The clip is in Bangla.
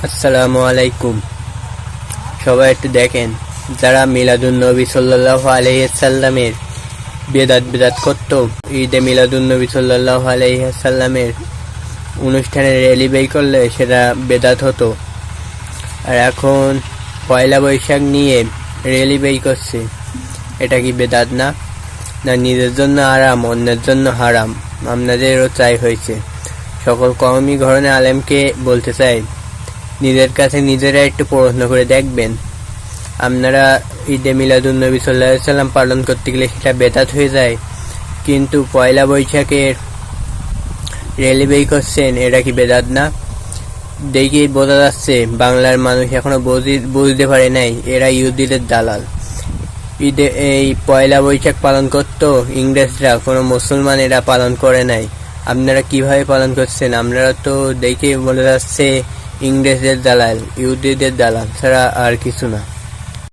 আসসালামু আলাইকুম। সবাই একটু দেখেন, যারা মিলাদুন নবী সাল্লাল্লাহু আলাইহি সাল্লামের বেদাত করত, ঈদে মিলাদুন নবী সাল্লাল্লাহু আলাইহি সাল্লামের অনুষ্ঠানে র্যালি বের করলে সেটা বেদাত হতো। আর এখন পয়লা বৈশাখ নিয়ে র্যালি বের করছে, এটা কি বেদাত না? না নিজের জন্য আরাম, অন্যের জন্য হারাম? আপনাদেরও চাই হয়েছে। সকল কওমি ঘরানার আলেমকে বলতে চাই, নিজের কাছে নিজেরা একটু প্রশ্ন করে দেখবেন। আপনারা ঈদে মিলাদুন নবী সাল্লাল্লাহু আলাইহি সাল্লাম পালন করতে গেলে সেটা বেদাত হয়ে যায়, কিন্তু পয়লা বৈশাখের র্যালি বের করছেন, এটা কি বেদাত না? দেখেই বোঝা যাচ্ছে বাংলার মানুষ এখনো বুঝতে পারে নাই এরা ইহুদিদের দালাল। ঈদে এই পয়লা বৈশাখ পালন করতো ইংরেজরা, কোনো মুসলমান এরা পালন করে নাই। আপনারা কিভাবে পালন করছেন? আপনারা তো দেখেই বোঝা যাচ্ছে ইংরেজদের দালাল, ইহুদিদের দালাল ছাড়া আর কিছু না।